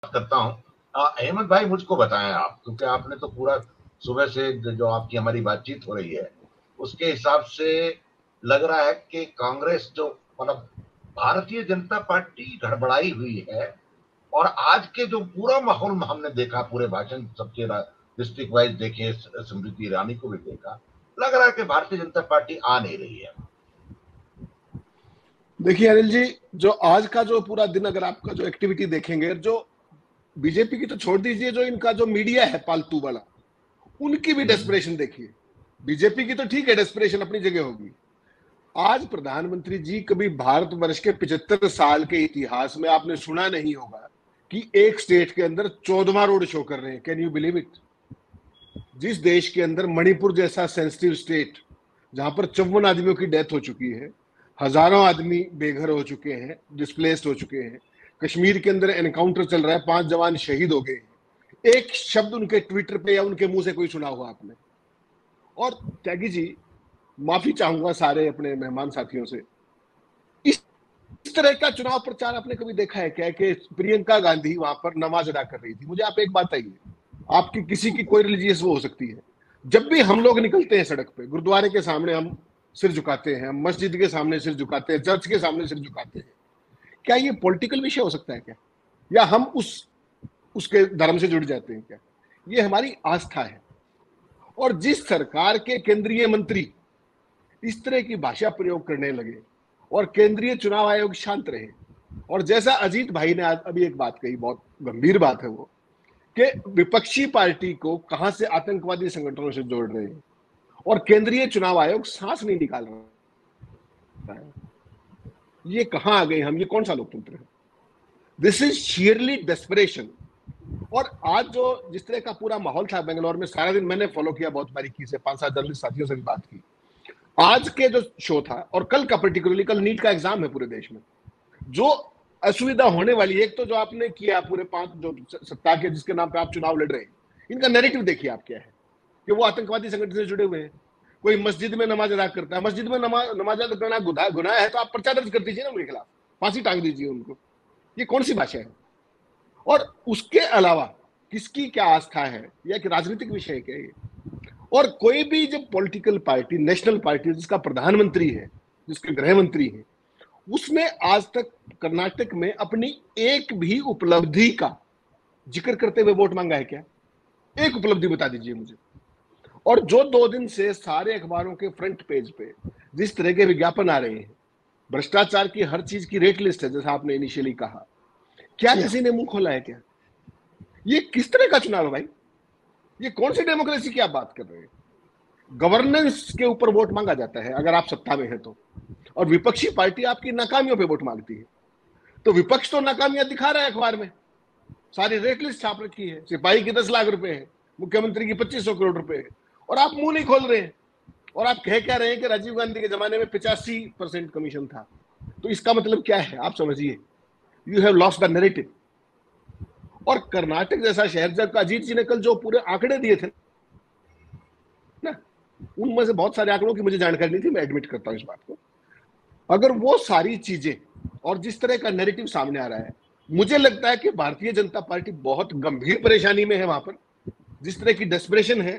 करता हूँ। अहमद भाई मुझको बताएं आप, क्योंकि आपने तो पूरा सुबह से जो आपकी हमारी बातचीत हो रही है उसके हिसाब से लग रहा है कि कांग्रेस जो मतलब भारतीय जनता पार्टी गड़बड़ाई हुई है। और आज के जो पूरा माहौल हमने देखा, पूरे भाषण सबके डिस्ट्रिक्ट वाइज देखे, स्मृति ईरानी को भी देखा, लग रहा है कि भारतीय जनता पार्टी आ नहीं रही है। देखिए अनिल जी, जो आज का जो पूरा दिन अगर आपका जो एक्टिविटी देखेंगे, जो बीजेपी की तो छोड़ दीजिए, जो इनका जो मीडिया है पालतू वाला, उनकी भी डेस्परेशन देखिए। बीजेपी की तो ठीक है, डेस्परेशन अपनी जगह होगी। आज प्रधानमंत्री जी, कभी भारतवर्ष के 75 साल के इतिहास में आपने सुना नहीं होगा कि एक स्टेट के अंदर 14वां रोड शो कर रहे हैं। Can you believe it? जिस देश के अंदर मणिपुर जैसा सेंसिटिव स्टेट, जहां पर 54 आदमियों की डेथ हो चुकी है, हजारों आदमी बेघर हो चुके हैं, डिस्प्लेस्ड हो चुके हैं, कश्मीर के अंदर एनकाउंटर चल रहा है, 5 जवान शहीद हो गए हैं, एक शब्द उनके ट्विटर पे या उनके मुंह से कोई सुना हुआ आपने? और त्यागी जी, माफी चाहूंगा सारे अपने मेहमान साथियों से, इस तरह का चुनाव प्रचार आपने कभी देखा है क्या कि प्रियंका गांधी वहां पर नमाज अदा कर रही थी? मुझे आप एक बात आइए, आपकी किसी की कोई रिलीजियस वो हो सकती है, जब भी हम लोग निकलते हैं सड़क पे, गुरुद्वारे के सामने हम सिर झुकाते हैं, मस्जिद के सामने सिर झुकाते हैं, चर्च के सामने सिर झुकाते हैं, क्या ये पॉलिटिकल विषय हो सकता है क्या? या हम उसके धर्म से जुड़ जाते हैं क्या? ये हमारी आस्था है। और जिस सरकार के केंद्रीय मंत्री इस तरह की भाषा प्रयोग करने लगे और केंद्रीय चुनाव आयोग शांत रहे, और जैसा अजीत भाई ने आज अभी एक बात कही, बहुत गंभीर बात है वो, कि विपक्षी पार्टी को कहां से आतंकवादी संगठनों से जोड़ रहे हैं और केंद्रीय चुनाव आयोग सांस नहीं निकाल रहा है। ये कहां आ गए हम? ये कौन सा लोकतंत्र है? This is sheerly desperation. और आज जो जिस तरह का पूरा माहौल था बेंगलोर में, सारा दिन मैंने फॉलो किया बहुत बारीकी से, 5-7 जर्नलिस्ट साथियों से भी बात की। आज के जो शो था और कल का, पर्टिकुलरली कल नीट का एग्जाम है पूरे देश में, जो असुविधा होने वाली है, एक तो जो आपने किया पूरे 5 जो सत्ता के जिसके नाम पे आप चुनाव लड़ रहे हैं, इनका नैरेटिव देखिए आप क्या है, कि वो आतंकवादी संगठन से जुड़े हुए हैं। कोई मस्जिद में नमाज अदा करता है, मस्जिद में नमाज अदा करना गुनाह है तो आप पर्चा दर्ज कर दीजिए ना उनके खिलाफ, फांसी टांग दीजिए उनको। ये कौन सी भाषा है? और उसके अलावा किसकी क्या आस्था है, या कि राजनीतिक विषय है क्या ये? और कोई भी जब पॉलिटिकल पार्टी, नेशनल पार्टी जिसका प्रधानमंत्री है, जिसके गृह मंत्री है, उसने आज तक कर्नाटक में अपनी एक भी उपलब्धि का जिक्र करते हुए वोट मांगा है क्या? एक उपलब्धि बता दीजिए मुझे। और जो 2 दिन से सारे अखबारों के फ्रंट पेज पे जिस तरह के विज्ञापन आ रहे हैं, भ्रष्टाचार की हर चीज की रेट लिस्ट है, जैसा आपने इनिशियली कहा, क्या किसी ने मुंह खोला है क्या? ये किस तरह का चुनाव है भाई? ये कौन सी डेमोक्रेसी की आप बात कर रहे हैं? गवर्नेंस के ऊपर वोट मांगा जाता है अगर आप सत्ता में है तो, और विपक्षी पार्टी आपकी नाकामियों पे वोट मांगती है। तो विपक्ष तो नाकामियां दिखा रहा है, अखबार में सारी रेट लिस्ट छाप रखी है, सिपाही की 10 लाख रुपए है, मुख्यमंत्री की 2500 करोड़ रुपए है, और आप मुंह नहीं खोल रहे हैं। और आप कह क्या रहे हैं कि राजीव गांधी के जमाने में 85% कमीशन था। तो इसका मतलब क्या है आप समझिए, you have lost the narrative. और कर्नाटक जैसा शहर, जब अजीत जी ने कल जो पूरे आंकड़े दिए थे ना, उनमें से बहुत सारे आंकड़ों की मुझे जानकारी नहीं थी, मैं एडमिट करता हूं इस बात को। अगर वो सारी चीजें और जिस तरह का नैरेटिव सामने आ रहा है, मुझे लगता है कि भारतीय जनता पार्टी बहुत गंभीर परेशानी में है वहां पर। जिस तरह की डेस्परेशन है,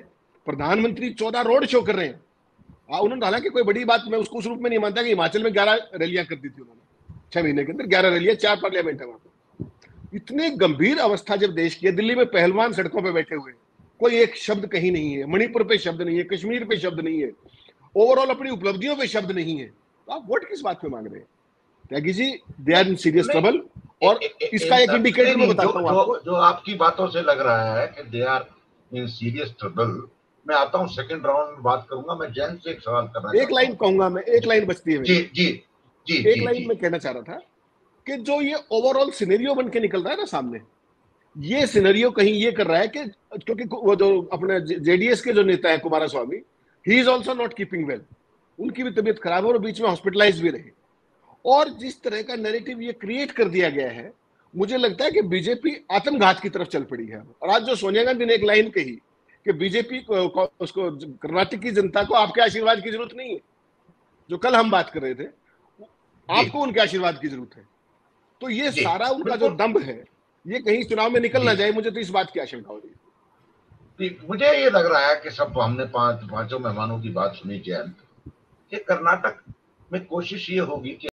प्रधानमंत्री 14 रोड शो कर रहे हैं। उन्होंने, हालांकि कोई बड़ी बात मैं उसको उस रूप में नहीं मानता कि हिमाचल में 11 रैलियां कर दी थी उन्होंने 6 महीने के अंदर, 11 रैलियां, 4 पार्लियामेंट है वहां पर। इतनी गंभीर अवस्था जब देश की है, दिल्ली में पहलवान सड़कों पर बैठे हुए, कोई एक शब्द कहीं नहीं है, मणिपुर पे शब्द नहीं है, कश्मीर पे शब्द नहीं है, ओवरऑल अपनी उपलब्धियों पे शब्द नहीं है, तो आप वोट किस बात पे मांग रहे हैं? Tyagi ji, they are in serious trouble. और इसका एक इंडिकेटर मैं बताता हूं आपको, जो आपकी बातों से लग रहा है कि they are in serious trouble. मैं आता हूं, सेकंड राउंड में बात करूंगा। मैं जैन से एक सवाल करना एक चाहता लाइन हूं। कहूंगा मैं, एक लाइन बचती है मेरी। जी जी जी एक जी लाइन जी। में कहना चाह रहा था कि जो ये ओवरऑल सिनेरियो बन के निकल रहा है ना सामने, ये सिनेरियो कहीं ये कर रहा है कि, क्योंकि वो जो अपने जेडीएस के जो नेता है Kumaraswamy, he is also not keeping well, उनकी भी तबीयत खराब है और बीच में हॉस्पिटलाइज भी रहे। और जिस तरह का नैरेटिव ये क्रिएट कर दिया गया है, मुझे लगता है कि बीजेपी आत्मघात की तरफ चल पड़ी है। और आज जो सोनिया गांधी ने एक लाइन कही कि बीजेपी को, उसको, कर्नाटक की जनता को आपके आशीर्वाद की जरूरत नहीं है, जो कल हम बात कर रहे थे, आपको उनके आशीर्वाद की जरूरत है। तो ये जी सारा उनका जो बिल्कुल। दम्भ है, ये कहीं चुनाव में निकल ना जी। जाए, मुझे तो इस बात की आशंका हो रही है। मुझे ये लग रहा है कि सब हमने पांचों मेहमानों की बात सुनी जयंत, कि कर्नाटक में कोशिश ये होगी कि